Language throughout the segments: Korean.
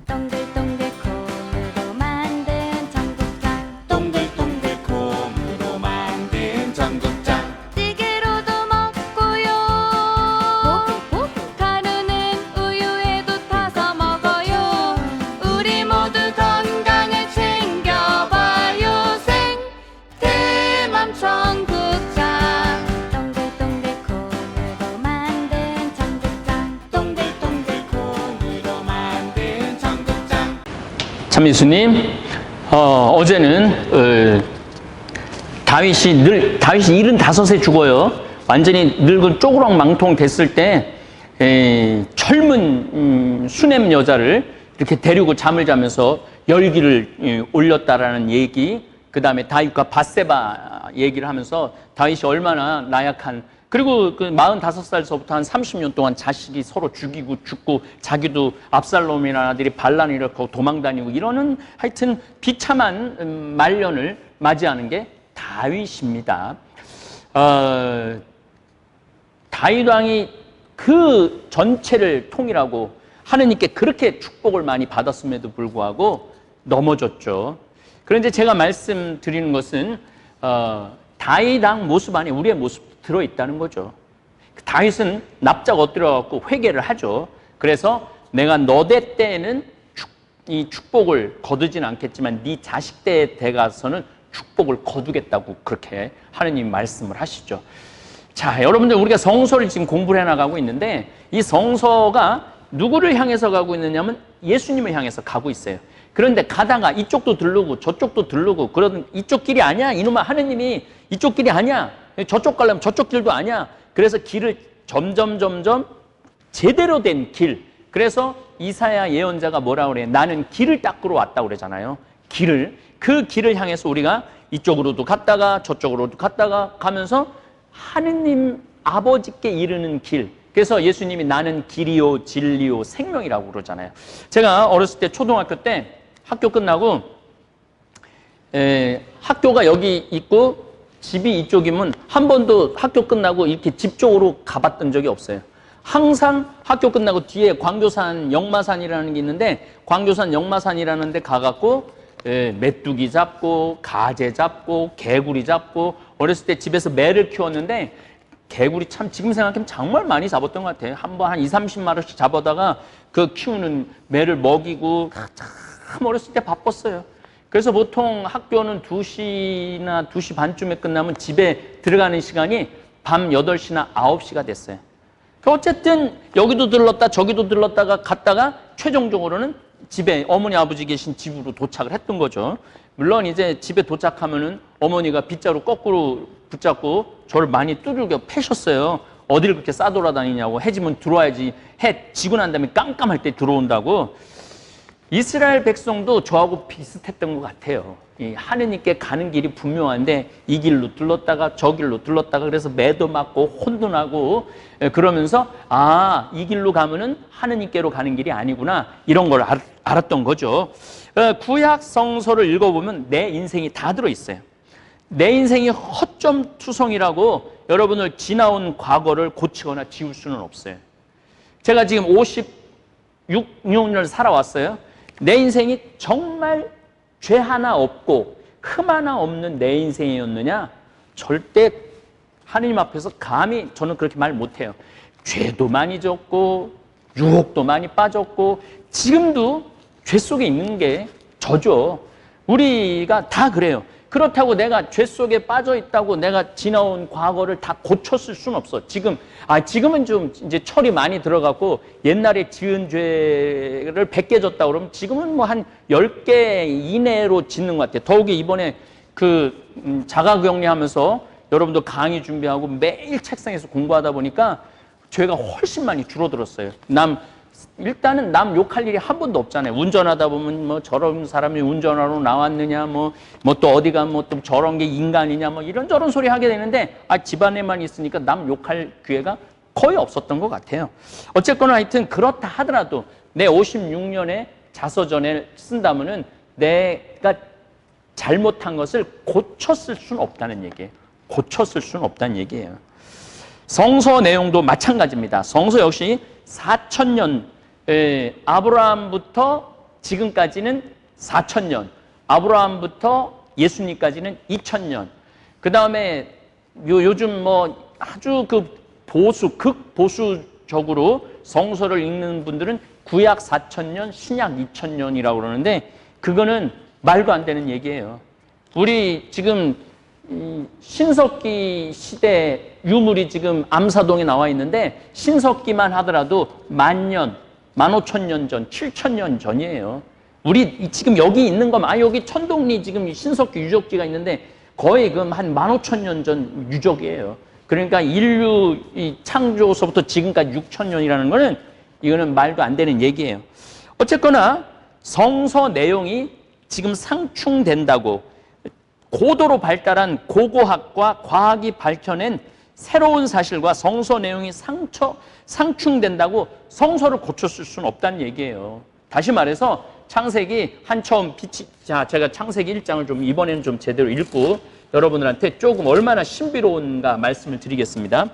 동글동글 콩으로 만든 청국장 동글동글 콩으로 만든 청국장 찌개로도 먹고요 가루는 우유에도 타서 먹어요 우리 모두 건강을 챙겨봐요 생태맘 청국장 동글동글 콩으로 만든 청국장 동글동글 콩으로 만든 청국장 참예수님, 어제는 다윗이 75세 죽어요. 완전히 늙은 쪼그랑 망통 됐을 때 젊은 수냄 여자를 이렇게 데리고 잠을 자면서 열기를 올렸다라는 얘기, 그 다음에 다윗과 밧세바 얘기를 하면서 다윗이 얼마나 나약한, 그리고 그 45살서부터 한 30년 동안 자식이 서로 죽고 자기도 압살롬이라는 아들이 반란을 일으키고 도망다니고 이러는 하여튼 비참한 말년을 맞이하는 게 다윗입니다. 다윗 왕이 그 전체를 통일하고 하느님께 그렇게 축복을 많이 받았음에도 불구하고 넘어졌죠. 그런데 제가 말씀드리는 것은 다윗 왕 모습 안에 우리의 모습도 들어있다는 거죠. 다윗은 납작 엎드려갖고 회개를 하죠. 그래서 내가 너대 때에는 이 축복을 거두진 않겠지만 네 자식 때에 돼가서는 축복을 거두겠다고 그렇게 하느님 말씀을 하시죠. 자, 여러분들 우리가 성서를 지금 공부를 해나가고 있는데 이 성서가 누구를 향해서 가고 있느냐면 예수님을 향해서 가고 있어요. 그런데 가다가 이쪽도 들르고 저쪽도 들르고 그러던 이쪽 길이 아니야. 이놈아 하느님이 이쪽 길이 아니야. 저쪽 가려면 저쪽 길도 아니야. 그래서 길을 점점 제대로 된 길. 그래서 이사야 예언자가 뭐라 그래? 나는 길을 닦으러 왔다고 그러잖아요. 그 길을 향해서 우리가 이쪽으로도 갔다가 저쪽으로도 갔다가 가면서 하느님 아버지께 이르는 길. 그래서 예수님이 나는 길이요 진리요 생명이라고 그러잖아요. 제가 어렸을 때 초등학교 때 학교 끝나고 학교가 여기 있고 집이 이쪽이면 한 번도 학교 끝나고 이렇게 집 쪽으로 가봤던 적이 없어요. 항상 학교 끝나고 뒤에 광교산 영마산이라는 게 있는데 광교산 영마산이라는 데 가갖고 메뚜기 잡고 가재 잡고 개구리 잡고 어렸을 때 집에서 매를 키웠는데 개구리 참 지금 생각하면 정말 많이 잡았던 것 같아요. 한 번 한 20-30마리씩 잡아다가 그 키우는 매를 먹이고 참 어렸을 때 바빴어요. 그래서 보통 학교는 2시나 2시 반쯤에 끝나면 집에 들어가는 시간이 밤 8시나 9시가 됐어요. 어쨌든 여기도 들렀다 저기도 들렀다가 갔다가 최종적으로는 집에 어머니 아버지 계신 집으로 도착을 했던 거죠. 물론 이제 집에 도착하면은 어머니가 빗자루 거꾸로 붙잡고 저를 많이 두들겨 패셨어요. 어디를 그렇게 싸돌아다니냐고. 해지면 들어와야지. 해 지고 난 다음에 깜깜할 때 들어온다고. 이스라엘 백성도 저하고 비슷했던 것 같아요. 이 하느님께 가는 길이 분명한데 이 길로 들렀다가 저 길로 들렀다가 그래서 매도 맞고 혼도 나고 그러면서 이 길로 가면은 하느님께로 가는 길이 아니구나 이런 걸 알았던 거죠. 구약 성서를 읽어보면 내 인생이 다 들어있어요. 내 인생이 허점투성이라고 여러분을 지나온 과거를 고치거나 지울 수는 없어요. 제가 지금 56년을 살아왔어요. 내 인생이 정말 죄 하나 없고 흠 하나 없는 내 인생이었느냐? 절대 하느님 앞에서 감히 저는 그렇게 말 못해요. 죄도 많이 졌고 유혹도 많이 빠졌고 지금도 죄 속에 있는 게 저죠. 우리가 다 그래요. 그렇다고 내가 죄 속에 빠져 있다고 내가 지나온 과거를 다 고쳤을 수는 없어. 지금은 좀 이제 철이 많이 들어갔고 옛날에 지은 죄를 100개 졌다 그러면 지금은 뭐 한 10개 이내로 짓는 것 같아요. 더욱이 이번에 자가격리하면서 여러분도 강의 준비하고 매일 책상에서 공부하다 보니까 죄가 훨씬 많이 줄어들었어요. 일단은 남 욕할 일이 한 번도 없잖아요. 운전하다 보면 뭐 저런 사람이 운전하러 나왔느냐, 뭐 또 어디가 뭐 또 저런 게 인간이냐, 뭐 이런저런 소리 하게 되는데, 집안에만 있으니까 남 욕할 기회가 거의 없었던 것 같아요. 어쨌거나 하여튼 그렇다 하더라도 내 56년의 자서전에 쓴다면은 내가 잘못한 것을 고쳤을 수는 없다는 얘기예요. 고쳤을 수는 없다는 얘기예요. 성서 내용도 마찬가지입니다. 성서 역시 4000년 아브라함부터 지금까지는 4,000년, 아브라함부터 예수님까지는 2,000년. 그 다음에 요즘 뭐 아주 극보수적으로 성서를 읽는 분들은 구약 4,000년, 신약 2,000년이라고 그러는데 그거는 말도 안 되는 얘기예요. 우리 지금 신석기 시대 유물이 지금 암사동에 나와 있는데 신석기만 하더라도 10,000년, 15,000년 전, 7,000년 전이에요. 우리 지금 여기 있는 거, 여기 천동리 지금 신석기 유적지가 있는데 거의 그럼 한 15,000년 전 유적이에요. 그러니까 인류 창조서부터 지금까지 6,000년이라는 거는 이거는 말도 안 되는 얘기예요. 어쨌거나 성서 내용이 지금 상충된다고 고도로 발달한 고고학과 과학이 밝혀낸 새로운 사실과 성서 내용이 상충된다고 성서를 고쳤을 수는 없다는 얘기예요. 다시 말해서 창세기 한처음 제가 창세기 1장을 좀 이번에는 좀 제대로 읽고 여러분들한테 조금 얼마나 신비로운가 말씀을 드리겠습니다.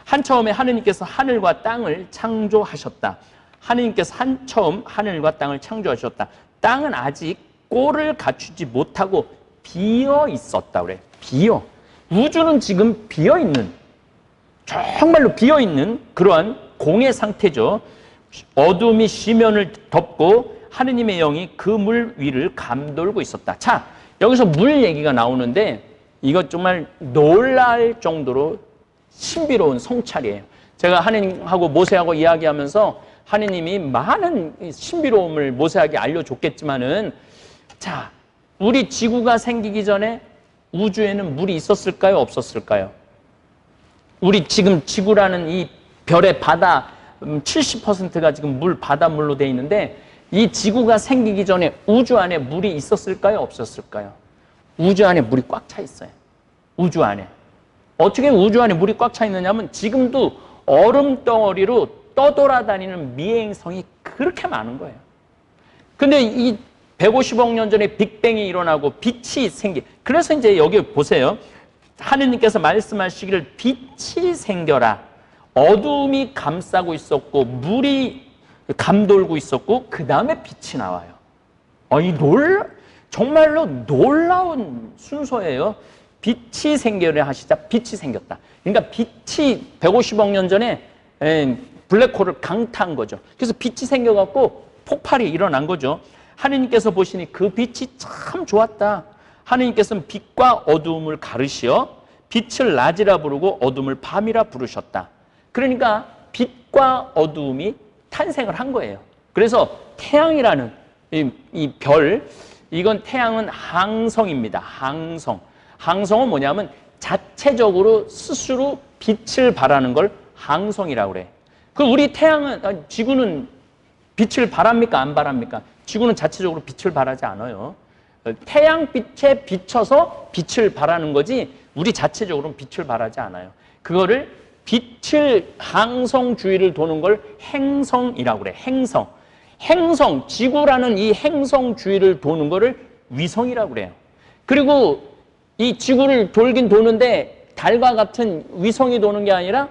한처음에 하느님께서 하늘과 땅을 창조하셨다. 하느님께서 한처음 하늘과 땅을 창조하셨다. 땅은 아직 꼴을 갖추지 못하고 비어 있었다 그래. 비어. 우주는 지금 비어 있는, 정말로 비어 있는 그러한 공의 상태죠. 어둠이 시면을 덮고 하느님의 영이 그 물 위를 감돌고 있었다. 자, 여기서 물 얘기가 나오는데 이거 정말 놀랄 정도로 신비로운 성찰이에요. 제가 하느님하고 모세하고 이야기하면서 하느님이 많은 신비로움을 모세에게 알려줬겠지만은, 자, 우리 지구가 생기기 전에 우주에는 물이 있었을까요? 없었을까요? 우리 지금 지구라는 이 별의 바다 70%가 지금 바닷물로 되어 있는데 이 지구가 생기기 전에 우주 안에 물이 있었을까요? 없었을까요? 우주 안에 물이 꽉 차 있어요. 우주 안에. 어떻게 우주 안에 물이 꽉 차 있느냐면 지금도 얼음 덩어리로 떠돌아다니는 미행성이 그렇게 많은 거예요. 근데 이 150억 년 전에 빅뱅이 일어나고 빛이 그래서 이제 여기 보세요. 하느님께서 말씀하시기를 빛이 생겨라. 어둠이 감싸고 있었고 물이 감돌고 있었고 그 다음에 빛이 나와요. 정말로 놀라운 순서예요. 빛이 생겨라 하시자 빛이 생겼다. 그러니까 빛이 150억 년 전에 블랙홀을 강타한 거죠. 그래서 빛이 생겨갖고 폭발이 일어난 거죠. 하느님께서 보시니 그 빛이 참 좋았다. 하느님께서는 빛과 어두움을 가르시어 빛을 낮이라 부르고 어둠을 밤이라 부르셨다. 그러니까 빛과 어두움이 탄생을 한 거예요. 그래서 태양이라는 이 별, 이건 태양은 항성입니다. 항성. 항성은 뭐냐면 자체적으로 스스로 빛을 발하는 걸 항성이라고 그래. 우리 태양은, 지구는 빛을 발합니까? 안 발합니까? 지구는 자체적으로 빛을 발하지 않아요. 태양빛에 비춰서 빛을 발하는 거지 우리 자체적으로는 빛을 발하지 않아요. 그거를 빛을 항성 주위를 도는 걸 행성이라고 그래. 행성, 지구라는 이 행성 주위를 도는 거를 위성이라고 그래요. 그리고 이 지구를 돌긴 도는데 달과 같은 위성이 도는 게 아니라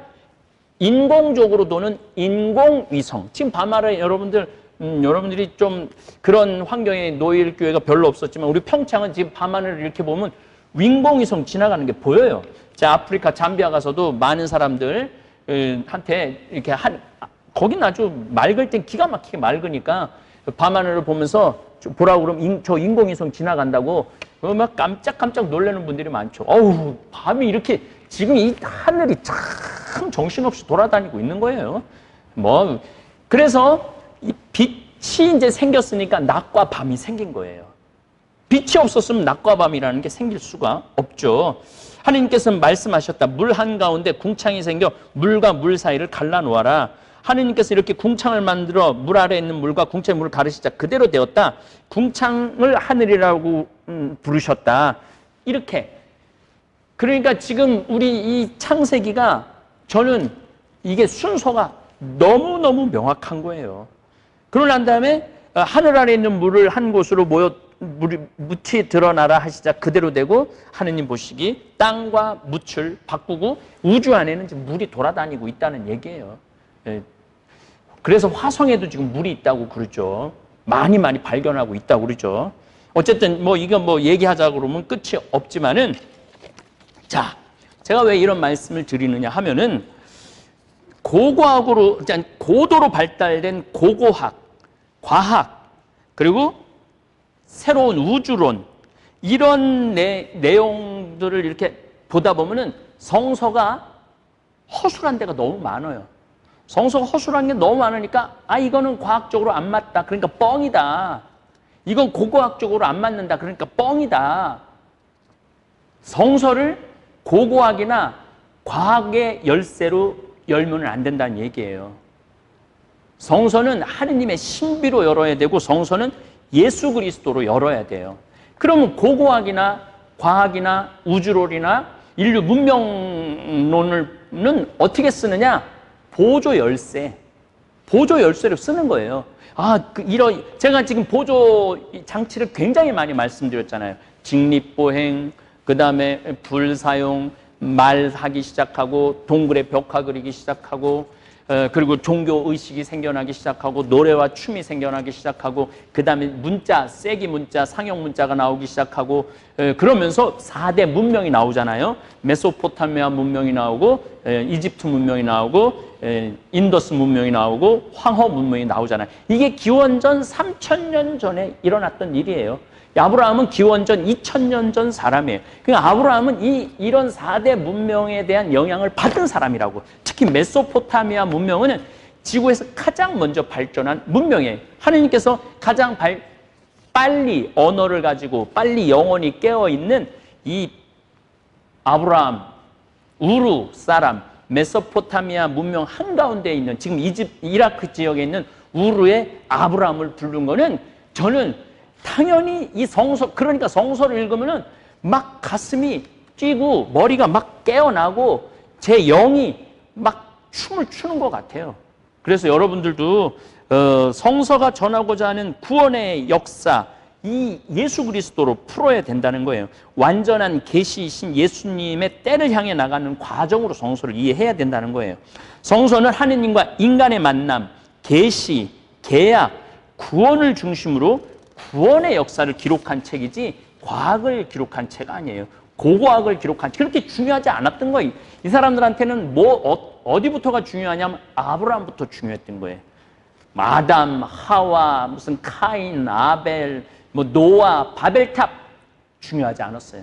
인공적으로 도는 인공위성. 지금 밤하루에 여러분들이 좀 그런 환경에 놓일 기회가 별로 없었지만 우리 평창은 지금 밤하늘을 이렇게 보면 인공위성 지나가는 게 보여요. 자, 아프리카 잠비아 가서도 많은 사람들한테 이렇게 거긴 아주 맑을 땐 기가 막히게 맑으니까 밤하늘을 보면서 보라고 그러면 저 인공위성 지나간다고 막 깜짝깜짝 놀라는 분들이 많죠. 어우, 밤이 이렇게 지금 이 하늘이 참 정신없이 돌아다니고 있는 거예요. 그래서 이 빛이 이제 생겼으니까 낮과 밤이 생긴 거예요. 빛이 없었으면 낮과 밤이라는 게 생길 수가 없죠. 하느님께서는 말씀하셨다. 물 한가운데 궁창이 생겨 물과 물 사이를 갈라놓아라. 하느님께서 이렇게 궁창을 만들어 물 아래에 있는 물과 궁창의 물을 가르시자 그대로 되었다. 궁창을 하늘이라고 부르셨다. 이렇게. 그러니까 지금 우리 이 창세기가 저는 이게 순서가 너무너무 명확한 거예요. 그러고 난 다음에 하늘 아래에 있는 물을 한 곳으로 묻히 드러나라 하시자 그대로 되고 하느님 보시기 땅과 묻을 바꾸고 우주 안에는 지금 물이 돌아다니고 있다는 얘기예요. 그래서 화성에도 지금 물이 있다고 그러죠. 많이 발견하고 있다고 그러죠. 어쨌든 뭐 이거 뭐 얘기하자 그러면 끝이 없지만은, 자, 제가 왜 이런 말씀을 드리느냐 하면은, 고고학으로, 고도로 발달된 고고학, 과학, 그리고 새로운 우주론, 이런 내용들을 이렇게 보다 보면은 성서가 허술한 데가 너무 많아요. 성서가 허술한 게 너무 많으니까, 이거는 과학적으로 안 맞다, 그러니까 뻥이다. 이건 고고학적으로 안 맞는다, 그러니까 뻥이다. 성서를 고고학이나 과학의 열쇠로 열면 안 된다는 얘기예요. 성서는 하느님의 신비로 열어야 되고, 성서는 예수 그리스도로 열어야 돼요. 그러면 고고학이나 과학이나 우주론이나 인류 문명론은 어떻게 쓰느냐? 보조 열쇠, 보조 열쇠로 쓰는 거예요. 제가 지금 보조 장치를 굉장히 많이 말씀드렸잖아요. 직립보행, 그 다음에 불사용, 말하기 시작하고, 동굴에 벽화 그리기 시작하고, 그리고 종교 의식이 생겨나기 시작하고, 노래와 춤이 생겨나기 시작하고, 그 다음에 문자, 세기 문자, 상형 문자가 나오기 시작하고, 그러면서 4대 문명이 나오잖아요. 메소포타미아 문명이 나오고, 이집트 문명이 나오고, 인더스 문명이 나오고, 황허 문명이 나오잖아요. 이게 기원전 3000년 전에 일어났던 일이에요. 아브라함은 기원전 2000년 전 사람이에요. 그러니까 아브라함은 이런 4대 문명에 대한 영향을 받은 사람이라고. 특히 메소포타미아 문명은 지구에서 가장 먼저 발전한 문명이에요. 하느님께서 가장 빨리 언어를 가지고 빨리 영혼이 깨어있는 이 아브라함, 우르 사람, 메소포타미아 문명 한가운데 있는, 지금 이라크 지역에 있는 우르의 아브라함을 부른 거는, 저는 당연히 이 성서, 그러니까 성서를 읽으면은 막 가슴이 뛰고 머리가 막 깨어나고 제 영이 막 춤을 추는 것 같아요. 그래서 여러분들도 성서가 전하고자 하는 구원의 역사, 이 예수 그리스도로 풀어야 된다는 거예요. 완전한 계시이신 예수님의 때를 향해 나가는 과정으로 성서를 이해해야 된다는 거예요. 성서는 하느님과 인간의 만남, 계시, 계약, 구원을 중심으로 구원의 역사를 기록한 책이지 과학을 기록한 책 아니에요. 고고학을 기록한 책, 그렇게 중요하지 않았던 거예요. 이 사람들한테는 어디부터가 중요하냐면 아브라함부터 중요했던 거예요. 아담, 하와, 무슨 카인, 아벨, 노아, 바벨탑 중요하지 않았어요.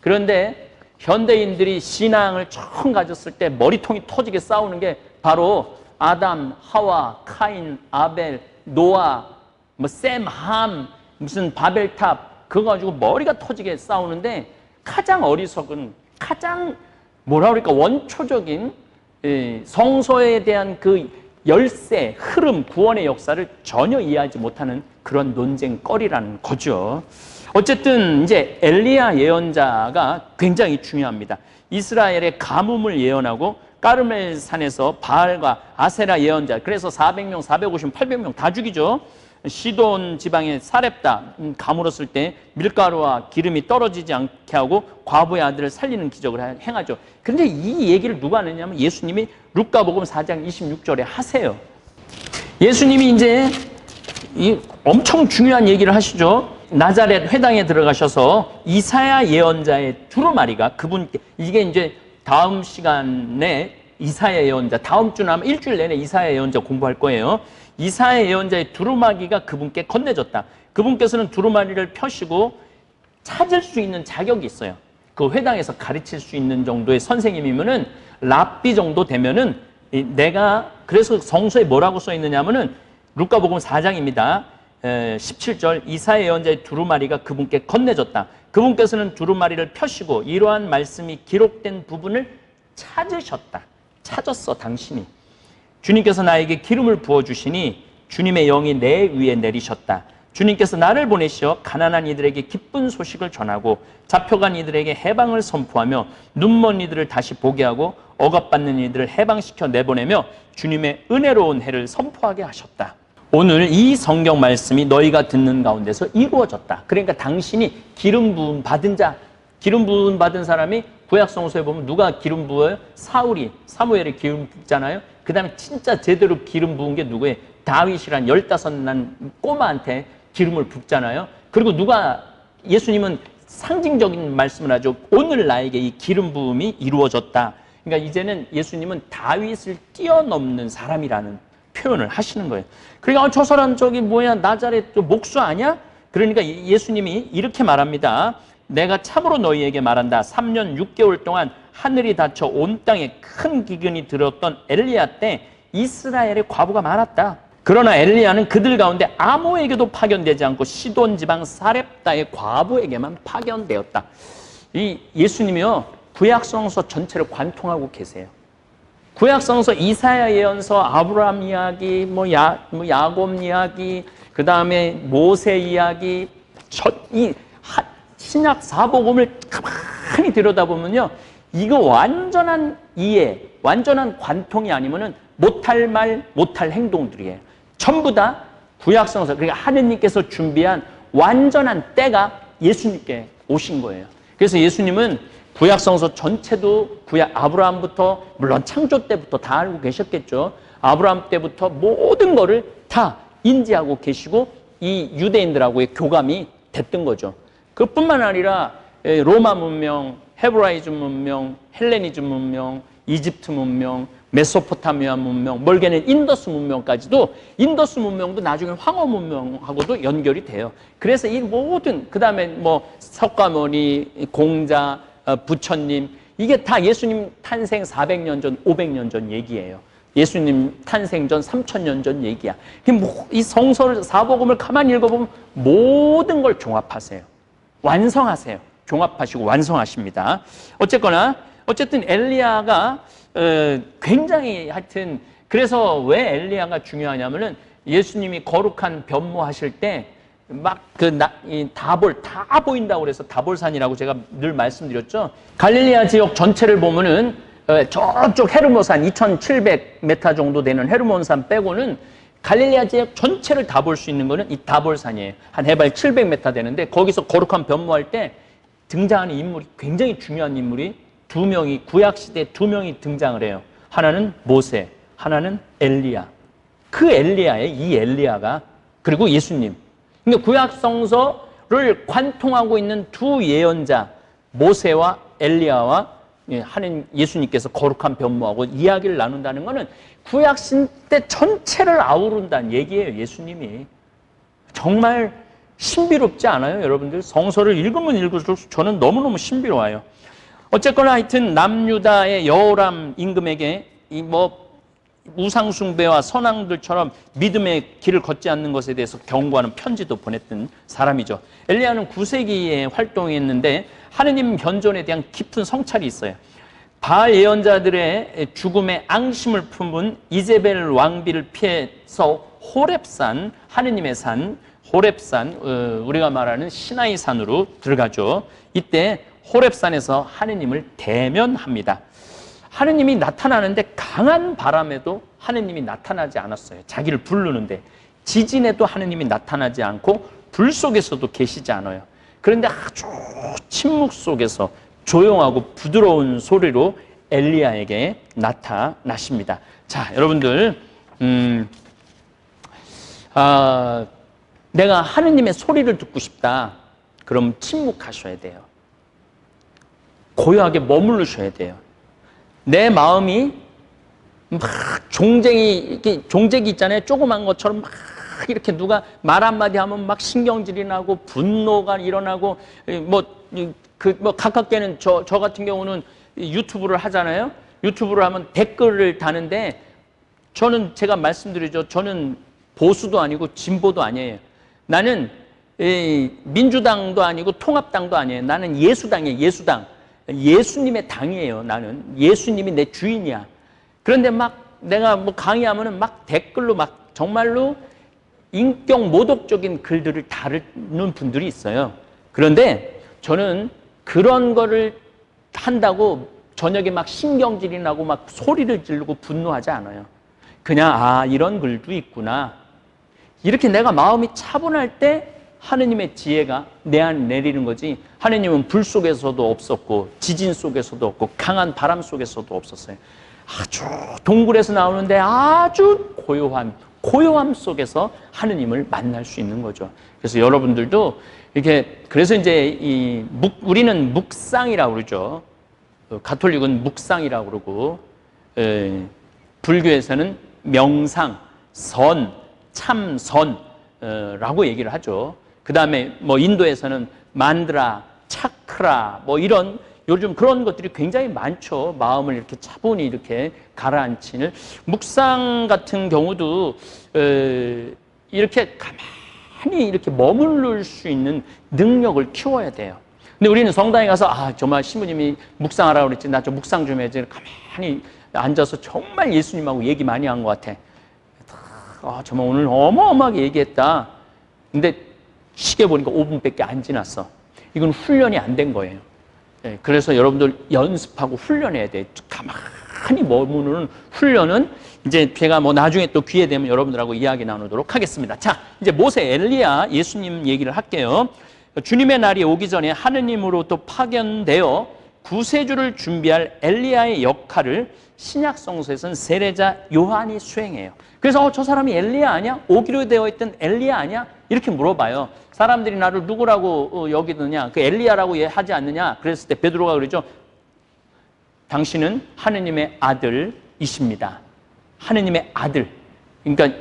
그런데 현대인들이 신앙을 처음 가졌을 때 머리통이 터지게 싸우는 게 바로 아담, 하와, 카인, 아벨, 노아, 셈, 함, 무슨 바벨탑, 그거 가지고 머리가 터지게 싸우는데, 가장 어리석은, 가장 원초적인 성서에 대한 그 열쇠, 흐름, 구원의 역사를 전혀 이해하지 못하는 그런 논쟁거리라는 거죠. 어쨌든 이제 엘리야 예언자가 굉장히 중요합니다. 이스라엘의 가뭄을 예언하고 까르멜 산에서 바알과 아세라 예언자, 그래서 400명, 450명, 800명 다 죽이죠. 시돈 지방의 사렙다 가물었을 때 밀가루와 기름이 떨어지지 않게 하고 과부의 아들을 살리는 기적을 행하죠. 그런데 이 얘기를 누가 하느냐면 예수님이 루카복음 4장 26절에 하세요. 예수님이 이제 엄청 중요한 얘기를 하시죠. 나자렛 회당에 들어가셔서 이사야 예언자의 두루마리가 그분께, 이게 이제 다음 시간에 이사야 예언자, 다음 주나 아마 일주일 내내 이사야 예언자 공부할 거예요. 이사야 예언자의 두루마기가 그분께 건네졌다. 그분께서는 두루마리를 펴시고 찾을 수 있는 자격이 있어요. 그 회당에서 가르칠 수 있는 정도의 선생님이면은, 랍비 정도 되면은, 그래서 성서에 뭐라고 써 있느냐면은 루카복음 4장입니다. 17절, 이사야 예언자의 두루마리가 그분께 건네졌다. 그분께서는 두루마리를 펴시고 이러한 말씀이 기록된 부분을 찾았어, 당신이. 주님께서 나에게 기름을 부어주시니 주님의 영이 내 위에 내리셨다. 주님께서 나를 보내시어 가난한 이들에게 기쁜 소식을 전하고 잡혀간 이들에게 해방을 선포하며 눈먼 이들을 다시 보게 하고 억압받는 이들을 해방시켜 내보내며 주님의 은혜로운 해를 선포하게 하셨다. 오늘 이 성경 말씀이 너희가 듣는 가운데서 이루어졌다. 그러니까 당신이 기름 부음 받은 자, 기름 부음 받은 사람이 구약성서에 보면 누가 기름 부어요? 사무엘이 기름 붓잖아요. 그 다음에 진짜 제대로 기름 부은 게 누구예요? 다윗이란 15 난 꼬마한테 기름을 붓잖아요. 그리고 예수님은 상징적인 말씀을 하죠. 오늘 나에게 이 기름 부음이 이루어졌다. 그러니까 이제는 예수님은 다윗을 뛰어넘는 사람이라는 표현을 하시는 거예요. 그러니까 저 사람 저기 뭐야 나자렛 목수 아니야? 그러니까 예수님이 이렇게 말합니다. 내가 참으로 너희에게 말한다. 3년 6개월 동안 하늘이 닫혀 온 땅에 큰 기근이 들었던 엘리야 때 이스라엘에 과부가 많았다. 그러나 엘리야는 그들 가운데 아무에게도 파견되지 않고 시돈 지방 사렙다의 과부에게만 파견되었다. 이 예수님이요 구약성서 전체를 관통하고 계세요. 구약성서 이사야 예언서, 아브라함 이야기, 야곱 이야기, 그 다음에 모세 이야기, 신약 사복음을 가만히 들여다보면요, 이거 완전한 이해, 완전한 관통이 아니면은 못할 말, 못할 행동들이에요. 전부 다 구약성서, 그러니까 하느님께서 준비한 완전한 때가 예수님께 오신 거예요. 그래서 예수님은 구약성서 전체도 아브라함부터, 물론 창조 때부터 다 알고 계셨겠죠. 아브라함 때부터 모든 거를 다 인지하고 계시고 이 유대인들하고의 교감이 됐던 거죠. 그뿐만 아니라 로마 문명, 헤브라이즘 문명, 헬레니즘 문명, 이집트 문명, 메소포타미아 문명, 멀게는 인더스 문명까지도, 인더스 문명도 나중에 황호 문명하고도 연결이 돼요. 그래서 이 모든, 그 다음에 석가모니, 공자, 부처님, 이게 다 예수님 탄생 400년 전, 500년 전 얘기예요. 예수님 탄생 전 3000년 전 얘기야. 이 성서를, 사복음을 가만히 읽어보면 모든 걸 종합하세요. 완성하세요. 종합하시고 완성하십니다. 어쨌든 엘리야가 굉장히 하여튼, 그래서 왜 엘리야가 중요하냐면은 예수님이 거룩한 변모하실 때 막 다볼 다 보인다고 그래서 다볼산이라고 제가 늘 말씀드렸죠. 갈릴리아 지역 전체를 보면은 저쪽 헤르몬산 2700m 정도 되는 헤르몬산 빼고는 갈릴리아 지역 전체를 다 볼 수 있는 거는 이 다볼산이에요. 한 해발 700m 되는데 거기서 거룩한 변모할 때 등장하는 인물이 굉장히 중요한 인물이 두 명이, 구약시대에 두 명이 등장을 해요. 하나는 모세, 하나는 엘리야. 그 엘리야의 이 엘리야가, 그리고 예수님. 그러니까 구약성서를 관통하고 있는 두 예언자, 모세와 엘리야와 하는 예수님께서 거룩한 변모하고 이야기를 나눈다는 것은 구약시대 전체를 아우른다는 얘기예요. 예수님이. 정말 신비롭지 않아요? 여러분들 성서를 읽으면 읽을수록 저는 너무너무 신비로워요. 어쨌거나 하여튼 남유다의 여호람 임금에게 우상숭배와 선왕들처럼 믿음의 길을 걷지 않는 것에 대해서 경고하는 편지도 보냈던 사람이죠. 엘리야는 9세기에 활동했는데 하느님 현존에 대한 깊은 성찰이 있어요. 바알 예언자들의 죽음에 앙심을 품은 이제벨 왕비를 피해서 호렙산, 하느님의 산, 호렙산, 우리가 말하는 시나이 산으로 들어가죠. 이때 호렙산에서 하느님을 대면합니다. 하느님이 나타나는데 강한 바람에도 하느님이 나타나지 않았어요. 자기를 부르는데. 지진에도 하느님이 나타나지 않고 불 속에서도 계시지 않아요. 그런데 아주 침묵 속에서 조용하고 부드러운 소리로 엘리야에게 나타나십니다. 자, 여러분들 내가 하느님의 소리를 듣고 싶다. 그럼 침묵하셔야 돼요. 고요하게 머무르셔야 돼요. 내 마음이 막 종제기 있잖아요. 조그만 것처럼 막 이렇게 누가 말 한마디 하면 막 신경질이 나고 분노가 일어나고 가깝게는 저 같은 경우는 유튜브를 하잖아요. 유튜브를 하면 댓글을 다는데 저는 제가 말씀드리죠. 저는 보수도 아니고 진보도 아니에요. 나는 민주당도 아니고 통합당도 아니에요. 나는 예수당이에요. 예수당. 예수님의 당이에요. 나는 예수님이 내 주인이야. 그런데 막 내가 강의하면은 막 댓글로 막 정말로 인격 모독적인 글들을 다루는 분들이 있어요. 그런데 저는 그런 거를 한다고 저녁에 막 신경질이 나고 막 소리를 지르고 분노하지 않아요. 그냥 이런 글도 있구나. 이렇게 내가 마음이 차분할 때 하느님의 지혜가 내 안에 내리는 거지. 하느님은 불 속에서도 없었고 지진 속에서도 없고 강한 바람 속에서도 없었어요. 아주 동굴에서 나오는데 아주 고요한 고요함 속에서 하느님을 만날 수 있는 거죠. 그래서 여러분들도 이렇게, 그래서 이제 우리는 묵상이라고 그러죠. 가톨릭은 묵상이라고 그러고, 불교에서는 명상, 선, 참선라고 얘기를 하죠. 그 다음에 뭐 인도에서는 만드라, 차크라, 뭐 이런 요즘 그런 것들이 굉장히 많죠. 마음을 이렇게 차분히 이렇게 가라앉히는 묵상 같은 경우도 이렇게 가만히 이렇게 머무를 수 있는 능력을 키워야 돼요. 근데 우리는 성당에 가서 정말 신부님이 묵상하라고 그랬지, 나 좀 묵상 좀 해야지. 가만히 앉아서 정말 예수님하고 얘기 많이 한 것 같아. 정말 오늘 어마어마하게 얘기했다. 근데 시계 보니까 5분밖에 안 지났어. 이건 훈련이 안 된 거예요. 그래서 여러분들 연습하고 훈련해야 돼. 가만히 머무는 훈련은 이제 제가 뭐 나중에 또 기회 되면 여러분들하고 이야기 나누도록 하겠습니다. 자, 이제 모세, 엘리야, 예수님 얘기를 할게요. 주님의 날이 오기 전에 하느님으로 또 파견되어 구세주를 준비할 엘리야의 역할을 신약 성서에서는 세례자 요한이 수행해요. 그래서 저 사람이 엘리야 아니야? 오기로 되어 있던 엘리야 아니야? 이렇게 물어봐요. 사람들이 나를 누구라고 여기느냐? 그 엘리야라고 하지 않느냐? 그랬을 때 베드로가 그러죠. 당신은 하느님의 아들이십니다. 하느님의 아들. 그러니까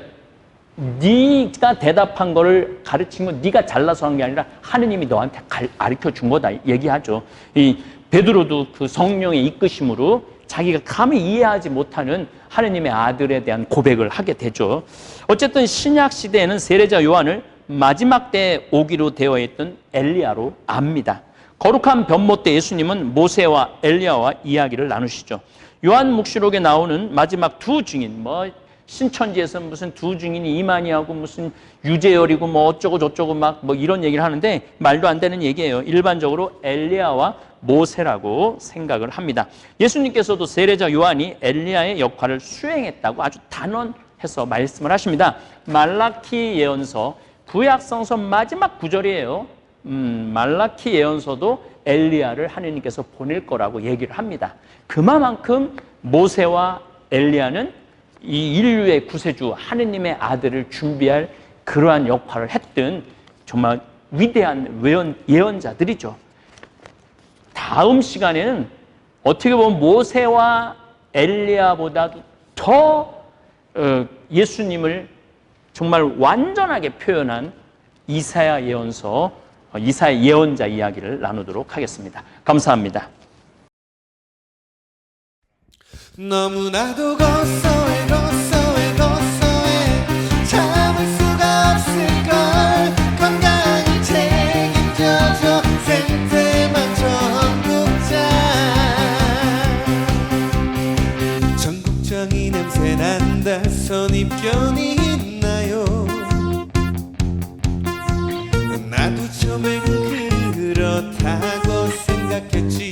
네가 대답한 거를 가르친 건 네가 잘나서 한 게 아니라 하느님이 너한테 가르쳐 준 거다 얘기하죠. 이 베드로도 그 성령의 이끄심으로 자기가 감히 이해하지 못하는 하느님의 아들에 대한 고백을 하게 되죠. 어쨌든 신약 시대에는 세례자 요한을 마지막 때에 오기로 되어 있던 엘리야로 압니다. 거룩한 변모 때 예수님은 모세와 엘리야와 이야기를 나누시죠. 요한 묵시록에 나오는 마지막 두 증인, 뭐 신천지에서는 무슨 두 증인이 이만희하고 무슨 유재열이고 뭐 어쩌고 저쩌고 막 뭐 이런 얘기를 하는데 말도 안 되는 얘기예요. 일반적으로 엘리야와 모세라고 생각을 합니다. 예수님께서도 세례자 요한이 엘리야의 역할을 수행했다고 아주 단언해서 말씀을 하십니다. 말라키 예언서 구약성서 마지막 구절이에요. 말라키 예언서도 엘리야를 하느님께서 보낼 거라고 얘기를 합니다. 그만큼 모세와 엘리야는 이 인류의 구세주 하느님의 아들을 준비할 그러한 역할을 했던 정말 위대한 예언자들이죠. 다음 시간에는 어떻게 보면 모세와 엘리야보다도 더 예수님을 정말 완전하게 표현한 이사야 예언서, 이사야 예언자 이야기를 나누도록 하겠습니다. 감사합니다. 너무나도 고소해 참을 수가 없을걸. 건강히 책임져줘 생태만 전국장. 전국장이 냄새 난다. 선입견이 있나요? 나도 처음엔 그렇다고 생각했지.